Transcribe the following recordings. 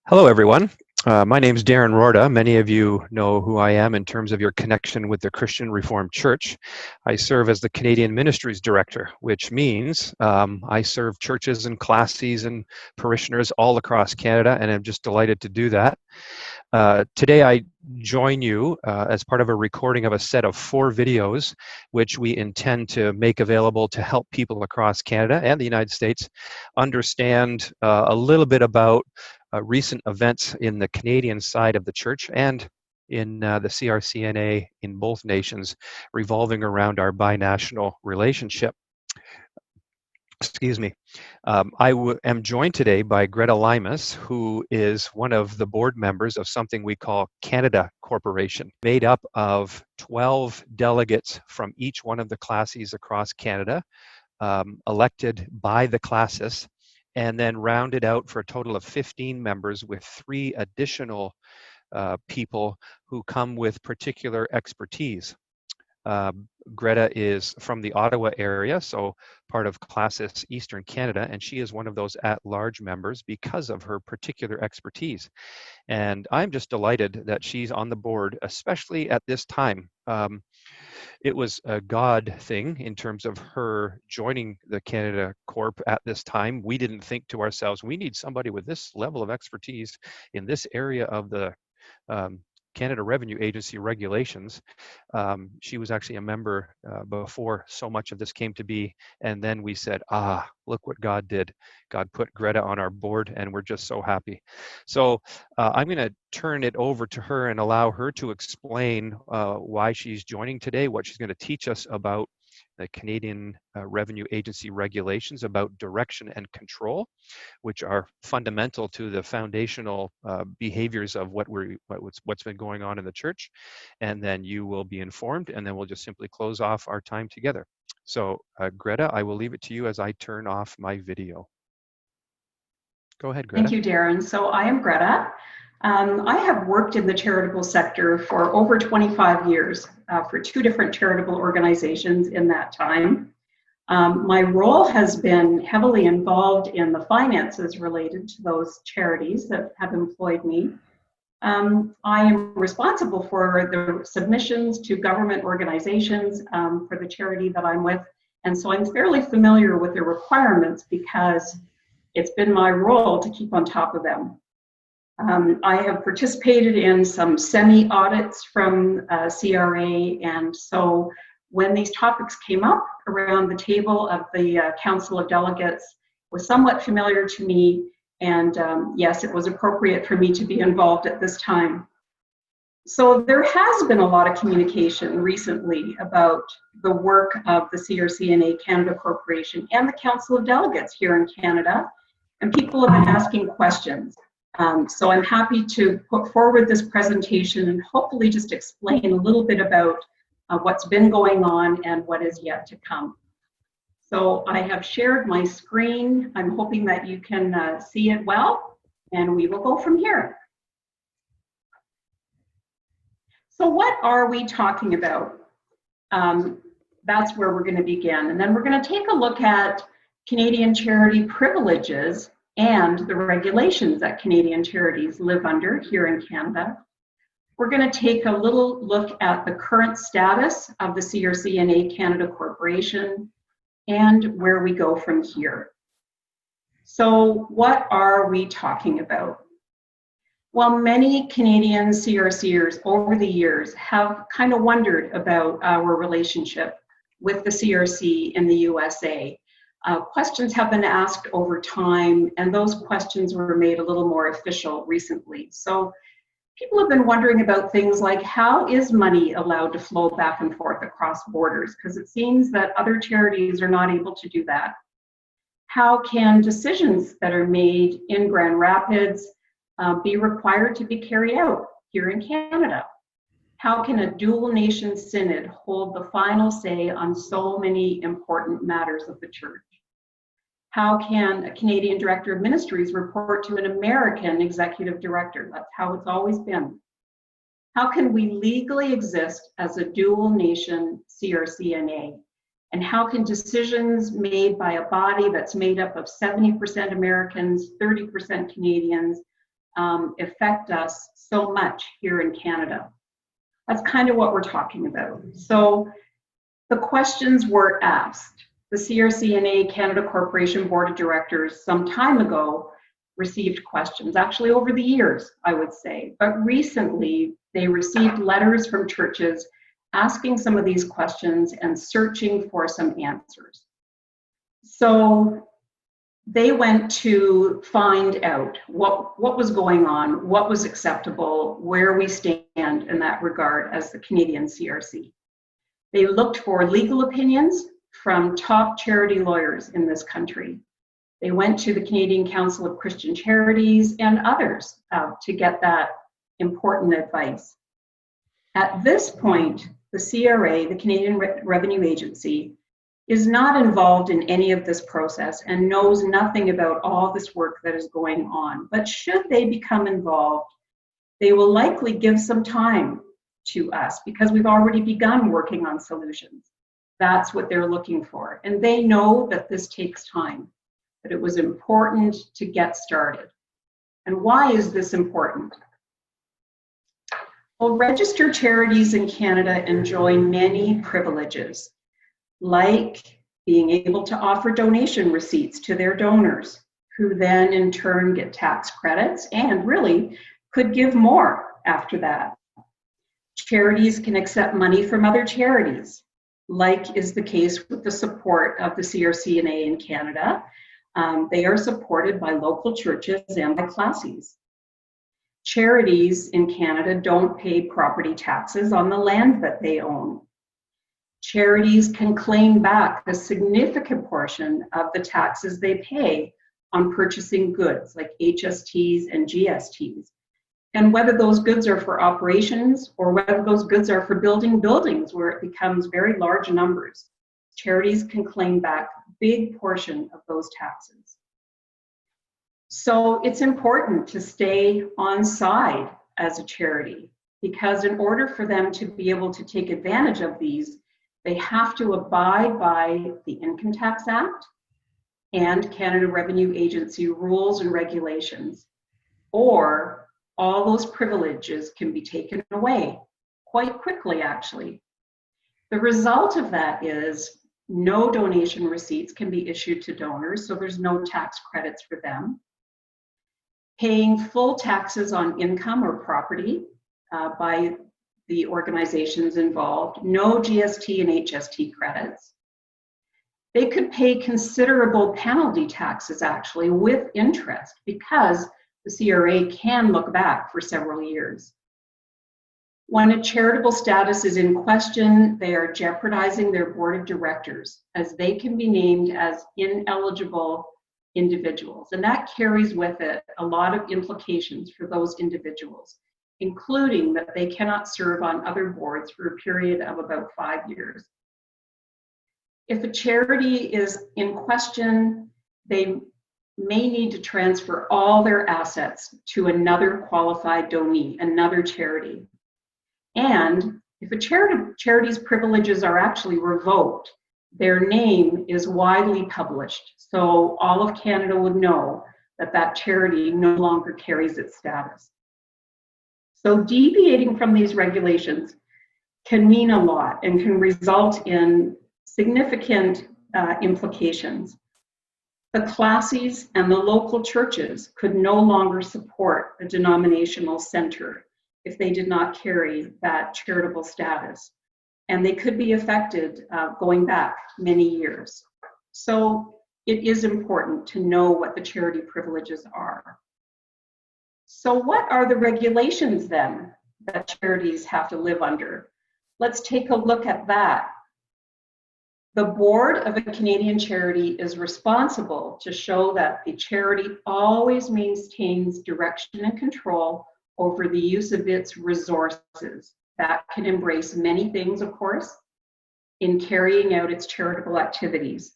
Hello, everyone. My name is Darren Rorda. Many of you know who I am in terms of your connection with the Christian Reformed Church. I serve as the Canadian Ministries Director, which means I serve churches and classes and parishioners all across Canada, and I'm just delighted to do that. Today I join you as part of a recording of a set of 4 videos, which we intend to make available to help people across Canada and the United States understand a little bit about recent events in the Canadian side of the church and in the CRCNA in both nations, revolving around our binational relationship. Excuse me. I am joined today by Greta Limas, who is one of the board members of something we call Canada-Corp, made up of 12 delegates from each one of the classes across Canada, elected by the classes, and then rounded out for a total of 15 members with 3 additional people who come with particular expertise. Greta is from the Ottawa area, so part of Classis Eastern Canada, and she is one of those at-large members because of her particular expertise. And I'm just delighted that she's on the board, especially at this time. It was a God thing in terms of her joining the Canada-Corp at this time. We didn't think to ourselves, we need somebody with this level of expertise in this area of the Canada Revenue Agency regulations. She was actually a member before so much of this came to be, and then we said, look what God did. God put Greta on our board, and we're just so happy. So I'm going to turn it over to her and allow her to explain why she's joining today, what she's going to teach us about the Canadian Revenue Agency regulations about direction and control, which are fundamental to the foundational behaviors of what's been going on in the church. And then you will be informed, and then we'll just simply close off our time together. So Greta, I will leave it to you as I turn off my video. Go ahead, Greta. Thank you, Darren. So I am Greta. I have worked in the charitable sector for over 25 years for 2 different charitable organizations in that time. My role has been heavily involved in the finances related to those charities that have employed me. I am responsible for the submissions to government organizations for the charity that I'm with, and so I'm fairly familiar with the requirements because it's been my role to keep on top of them. I have participated in some semi-audits from CRA, and so when these topics came up around the table of the Council of Delegates, was somewhat familiar to me, and yes, it was appropriate for me to be involved at this time. So there has been a lot of communication recently about the work of the CRCNA Canada Corporation and the Council of Delegates here in Canada, and people have been asking questions. So I'm happy to put forward this presentation and hopefully just explain a little bit about what's been going on and what is yet to come. So I have shared my screen. I'm hoping that you can see it well, and we will go from here. So what are we talking about? That's where we're going to begin. And then we're going to take a look at Canadian charity privileges and the regulations that Canadian charities live under here in Canada. We're going to take a little look at the current status of the CRCNA Canada Corporation and where we go from here. So what are we talking about? Well, many Canadian CRCers over the years have kind of wondered about our relationship with the CRC in the USA. Questions have been asked over time, and those questions were made a little more official recently. So people have been wondering about things like, how is money allowed to flow back and forth across borders? Because it seems that other charities are not able to do that. How can decisions that are made in Grand Rapids be required to be carried out here in Canada? How can a dual nation synod hold the final say on so many important matters of the church? How can a Canadian Director of Ministries report to an American Executive Director? That's how it's always been. How can we legally exist as a dual nation CRCNA? And how can decisions made by a body that's made up of 70% Americans, 30% Canadians, affect us so much here in Canada? That's kind of what we're talking about. So the questions were asked. The CRCNA Canada Corporation Board of Directors some time ago received questions, actually over the years, I would say. But recently, they received letters from churches asking some of these questions and searching for some answers. So they went to find out what was going on, what was acceptable, where we stand in that regard as the Canadian CRC. They looked for legal opinions from top charity lawyers in this country. They went to the Canadian Council of Christian Charities and others to get that important advice. At this point, the CRA, the Canadian Revenue Agency, is not involved in any of this process and knows nothing about all this work that is going on. But should they become involved, they will likely give some time to us because we've already begun working on solutions. That's what they're looking for. And they know that this takes time, but it was important to get started. And why is this important? Well, registered charities in Canada enjoy many privileges, like being able to offer donation receipts to their donors, who then in turn get tax credits and really could give more after that. Charities can accept money from other charities, like is the case with the support of the CRCNA in Canada. They are supported by local churches and by classes. Charities in Canada don't pay property taxes on the land that they own. Charities can claim back a significant portion of the taxes they pay on purchasing goods like HSTs and GSTs. And whether those goods are for operations or whether those goods are for building buildings where it becomes very large numbers, charities can claim back a big portion of those taxes. So it's important to stay on side as a charity, because in order for them to be able to take advantage of these, they have to abide by the Income Tax Act and Canada Revenue Agency rules and regulations, or all those privileges can be taken away quite quickly, actually. The result of that is no donation receipts can be issued to donors, so there's no tax credits for them. Paying full taxes on income or property by the organizations involved, no GST and HST credits. They could pay considerable penalty taxes actually with interest because the CRA can look back for several years. When a charitable status is in question, they are jeopardizing their board of directors as they can be named as ineligible individuals. And that carries with it a lot of implications for those individuals, including that they cannot serve on other boards for a period of about 5 years. If a charity is in question, they may need to transfer all their assets to another qualified donee, another charity. And if a charity's privileges are actually revoked, their name is widely published. So all of Canada would know that that charity no longer carries its status. So deviating from these regulations can mean a lot and can result in significant implications. The classes and the local churches could no longer support a denominational center if they did not carry that charitable status. And they could be affected going back many years. So it is important to know what the charity privileges are. So what are the regulations then that charities have to live under? Let's take a look at that. The board of a Canadian charity is responsible to show that the charity always maintains direction and control over the use of its resources. That can embrace many things, of course, in carrying out its charitable activities.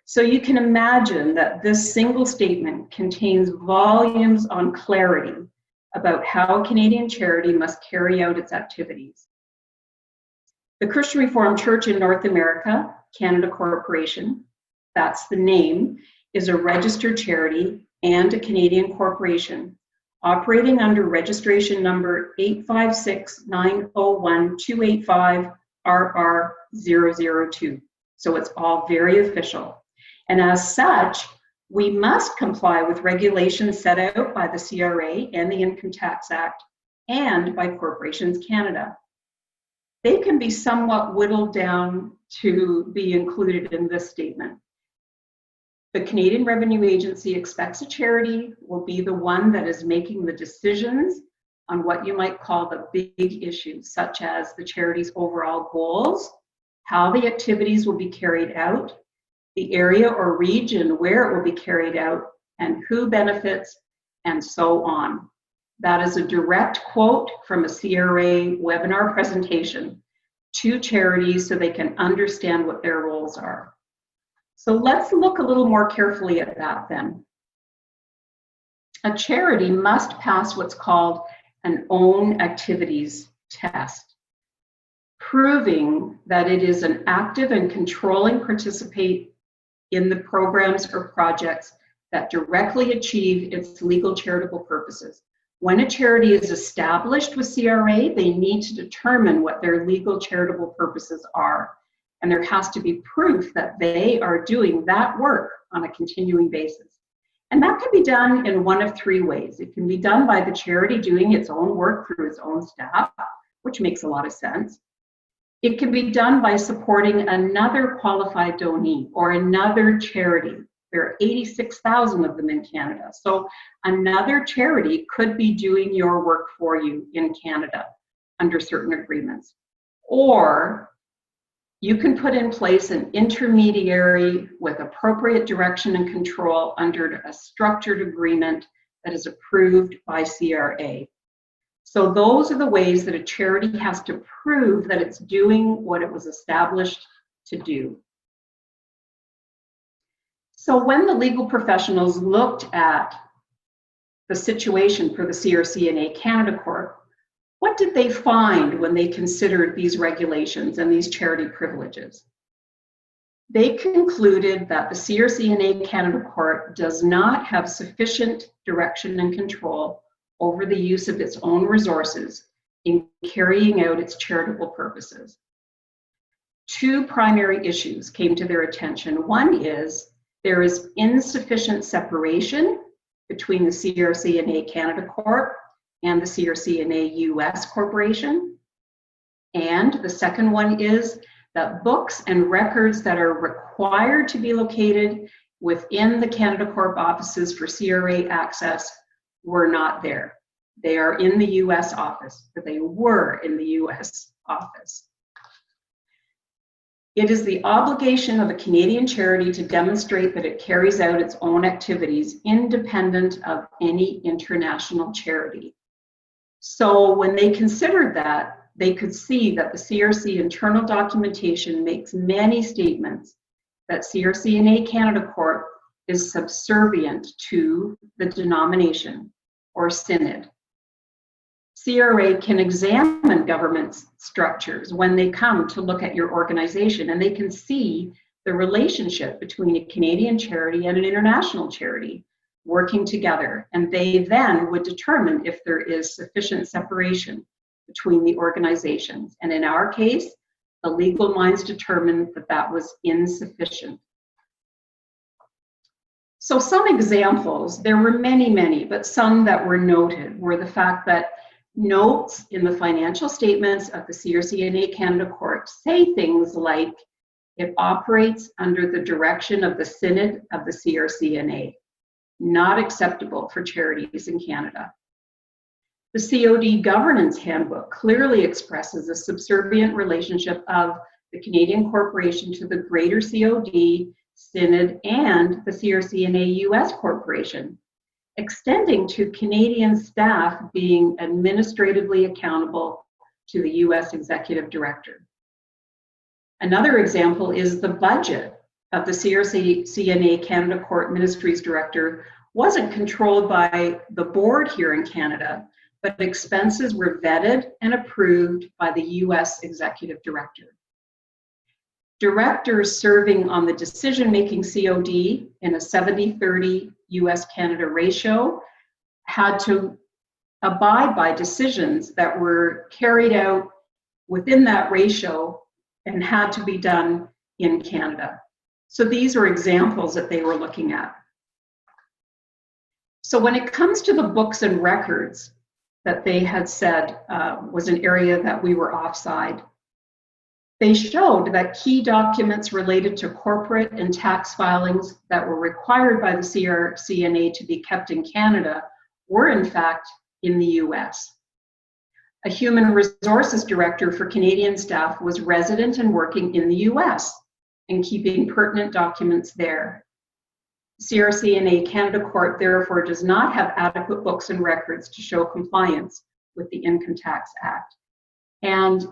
So you can imagine that this single statement contains volumes on clarity about how Canadian charity must carry out its activities. The Christian Reformed Church in North America, Canada-Corporation, that's the name, is a registered charity and a Canadian corporation, operating under registration number 856901285RR002. So it's all very official. And as such, we must comply with regulations set out by the CRA and the Income Tax Act and by Corporations Canada. They can be somewhat whittled down to be included in this statement. The Canadian Revenue Agency expects a charity will be the one that is making the decisions on what you might call the big issues, such as the charity's overall goals, how the activities will be carried out, the area or region where it will be carried out, and who benefits, and so on. That is a direct quote from a CRA webinar presentation to charities so they can understand what their roles are. So let's look a little more carefully at that then. A charity must pass what's called an own activities test, proving that it is an active and controlling participant in the programs or projects that directly achieve its legal charitable purposes. When a charity is established with CRA, they need to determine what their legal charitable purposes are. And there has to be proof that they are doing that work on a continuing basis. And that can be done in one of three ways. It can be done by the charity doing its own work through its own staff, which makes a lot of sense. It can be done by supporting another qualified donee or another charity. There are 86,000 of them in Canada. So another charity could be doing your work for you in Canada under certain agreements. Or you can put in place an intermediary with appropriate direction and control under a structured agreement that is approved by CRA. So those are the ways that a charity has to prove that it's doing what it was established to do. So when the legal professionals looked at the situation for the CRCNA Canada-Corp, what did they find when they considered these regulations and these charity privileges? They concluded that the CRCNA Canada-Corp does not have sufficient direction and control over the use of its own resources in carrying out its charitable purposes. Two primary issues came to their attention. One is there is insufficient separation between the CRCNA Canada-Corp and the CRCNA US Corporation. And the second one is that books and records that are required to be located within the Canada-Corp offices for CRA access were not there. They are in the US office, but they were in the US office. It is the obligation of a Canadian charity to demonstrate that it carries out its own activities independent of any international charity. So when they considered that, they could see that the CRC internal documentation makes many statements that CRCNA Canada-Corp is subservient to the denomination or synod. CRA can examine government structures when they come to look at your organization, and they can see the relationship between a Canadian charity and an international charity working together, and they then would determine if there is sufficient separation between the organizations. And in our case, the legal minds determined that that was insufficient. So some examples, there were many, but some that were noted were the fact that notes in the financial statements of the CRCNA Canada-Corp say things like it operates under the direction of the synod of the CRCNA, not acceptable for charities in Canada. The COD governance handbook clearly expresses a subservient relationship of the Canadian corporation to the greater COD, synod, and the CRCNA US Corporation, extending to Canadian staff being administratively accountable to the US Executive Director. Another example is the budget of the CRCNA Canada-Corp Ministries Director wasn't controlled by the board here in Canada, but expenses were vetted and approved by the US Executive Director. Directors serving on the decision-making COD in a 70-30 US-Canada ratio had to abide by decisions that were carried out within that ratio and had to be done in Canada. So these are examples that they were looking at. So when it comes to the books and records that they had said was an area that we were offside, they showed that key documents related to corporate and tax filings that were required by the CRCNA to be kept in Canada were in fact in the US. A human resources director for Canadian staff was resident and working in the US and keeping pertinent documents there. CRCNA Canada-Corp therefore does not have adequate books and records to show compliance with the Income Tax Act. And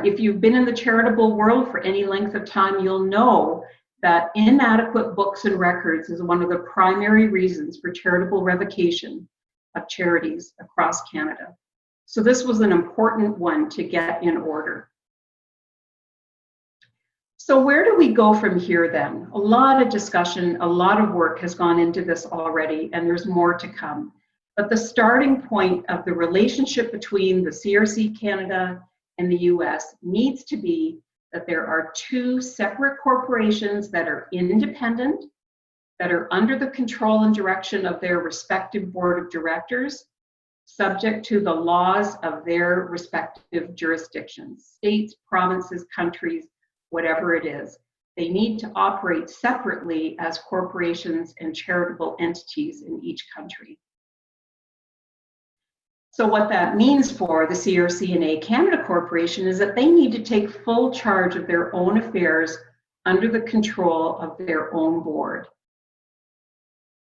if you've been in the charitable world for any length of time, you'll know that inadequate books and records is one of the primary reasons for charitable revocation of charities across Canada. So this was an important one to get in order. So where do we go from here then? A lot of discussion, a lot of work has gone into this already, and there's more to come. But the starting point of the relationship between the CRC Canada and the US needs to be that there are two separate corporations that are independent, that are under the control and direction of their respective board of directors, subject to the laws of their respective jurisdictions, states, provinces, countries, whatever it is. They need to operate separately as corporations and charitable entities in each country. So what that means for the CRCNA Canada Corporation is that they need to take full charge of their own affairs under the control of their own board.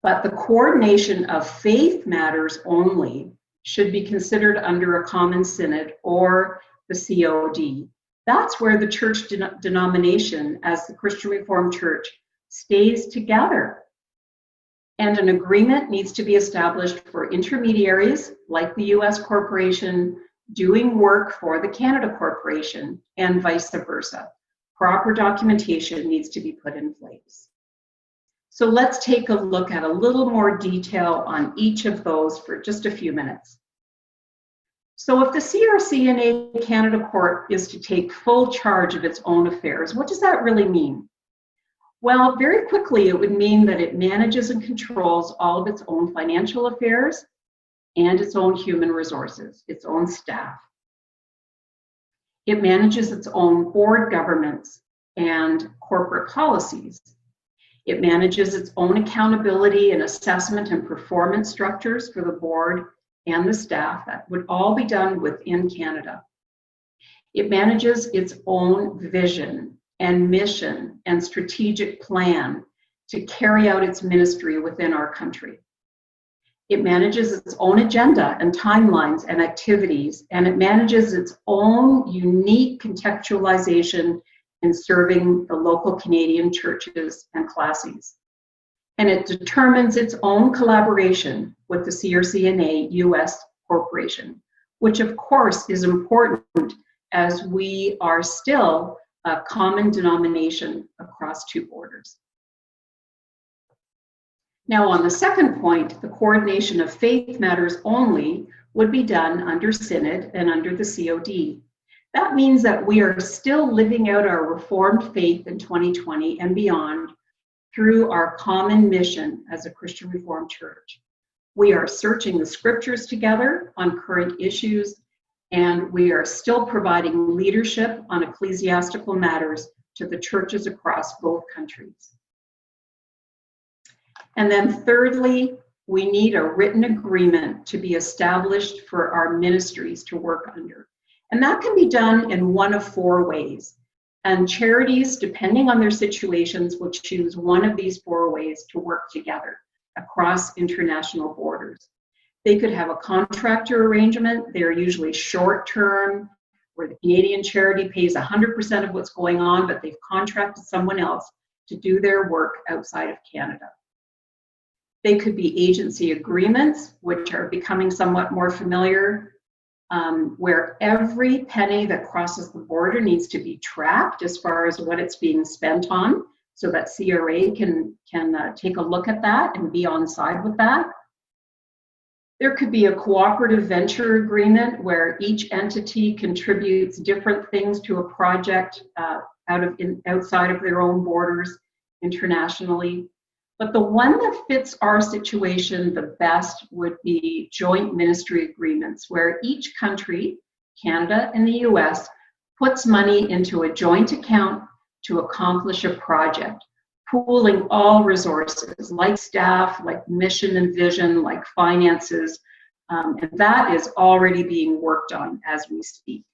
But the coordination of faith matters only should be considered under a common synod or the COD. That's where the church denomination as the Christian Reformed Church stays together. And an agreement needs to be established for intermediaries like the US corporation doing work for the Canada Corporation and vice versa. Proper documentation needs to be put in place. So let's take a look at a little more detail on each of those for just a few minutes. So if the CRCNA Canada-Corp is to take full charge of its own affairs, what does that really mean? Well, very quickly, it would mean that it manages and controls all of its own financial affairs and its own human resources, its own staff. It manages its own board governance and corporate policies. It manages its own accountability and assessment and performance structures for the board and the staff. That would all be done within Canada. It manages its own vision and mission and strategic plan to carry out its ministry within our country. It manages its own agenda and timelines and activities, and it manages its own unique contextualization in serving the local Canadian churches and classes. And it determines its own collaboration with the CRCNA US Corporation, which of course is important as we are still a common denomination across two borders. Now on the second point, the coordination of faith matters only would be done under Synod and under the COD. That means that we are still living out our Reformed faith in 2020 and beyond through our common mission as a Christian Reformed Church. We are searching the scriptures together on current issues, and we are still providing leadership on ecclesiastical matters to the churches across both countries. And then thirdly, we need a written agreement to be established for our ministries to work under. And that can be done in one of four ways. And charities, depending on their situations, will choose one of these four ways to work together across international borders. They could have a contractor arrangement. They're usually short-term, where the Canadian charity pays 100% of what's going on, but they've contracted someone else to do their work outside of Canada. They could be agency agreements, which are becoming somewhat more familiar, where every penny that crosses the border needs to be tracked as far as what it's being spent on, so that CRA can take a look at that and be on side with that. There could be a cooperative venture agreement where each entity contributes different things to a project outside of their own borders internationally. But the one that fits our situation the best would be joint ministry agreements, where each country, Canada and the US, puts money into a joint account to accomplish a project, pooling all resources, like staff, like mission and vision, like finances, and that is already being worked on as we speak.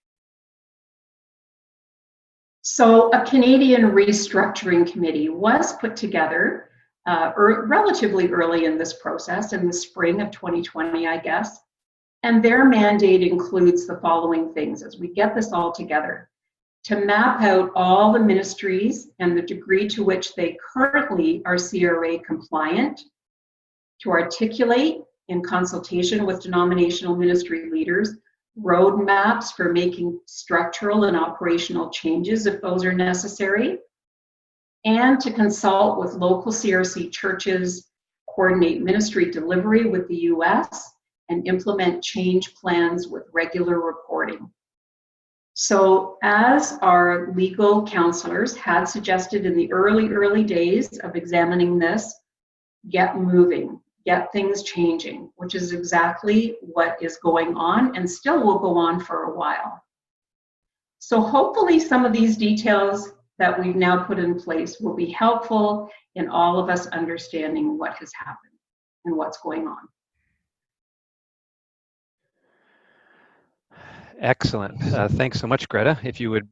So a Canadian restructuring committee was put together relatively early in this process, in the spring of 2020, I guess. And their mandate includes the following things as we get this all together: to map out all the ministries and the degree to which they currently are CRA compliant, to articulate, in consultation with denominational ministry leaders, roadmaps for making structural and operational changes if those are necessary, and to consult with local CRC churches, coordinate ministry delivery with the US, and implement change plans with regular reporting. So as our legal counselors had suggested in the early days of examining this, get moving, get things changing, which is exactly what is going on and still will go on for a while. So hopefully some of these details that we've now put in place will be helpful in all of us understanding what has happened and what's going on. Excellent. Thanks so much, Greta. If you would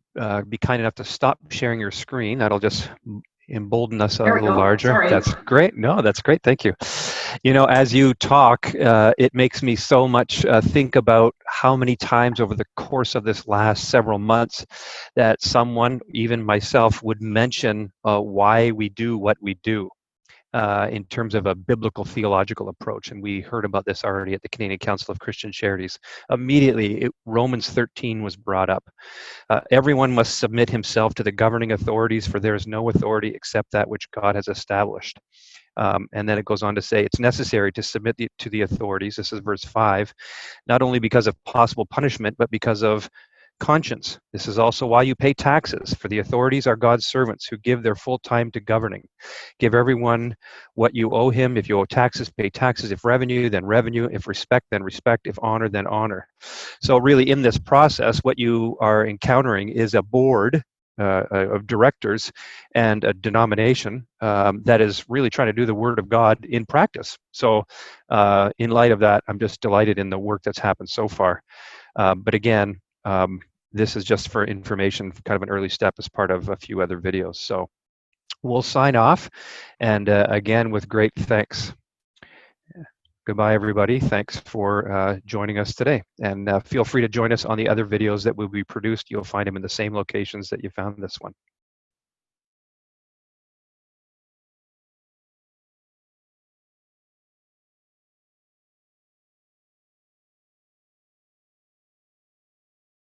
be kind enough to stop sharing your screen, that'll just embolden us a little larger. Sorry. That's great. No, that's great. Thank you. You know, as you talk, it makes me so much think about how many times over the course of this last several months that someone, even myself, would mention why we do what we do. In terms of a biblical theological approach. And we heard about this already at the Canadian Council of Christian Charities. Immediately, Romans 13 was brought up. Everyone must submit himself to the governing authorities, for there is no authority except that which God has established. And then it goes on to say it's necessary to submit to the authorities. This is verse 5, not only because of possible punishment, but because of conscience. This is also why you pay taxes, for the authorities are God's servants who give their full time to governing. Give everyone what you owe him. If you owe taxes, pay taxes. If revenue, then revenue. If respect, then respect. If honor, then honor. So really in this process, what you are encountering is a board of directors and a denomination that is really trying to do the word of God in practice. So in light of that, I'm just delighted in the work that's happened so far. But again, this is just for information, kind of an early step as part of a few other videos. So we'll sign off, and again, with great thanks. Goodbye, everybody. Thanks for joining us today. And feel free to join us on the other videos that will be produced. You'll find them in the same locations that you found this one.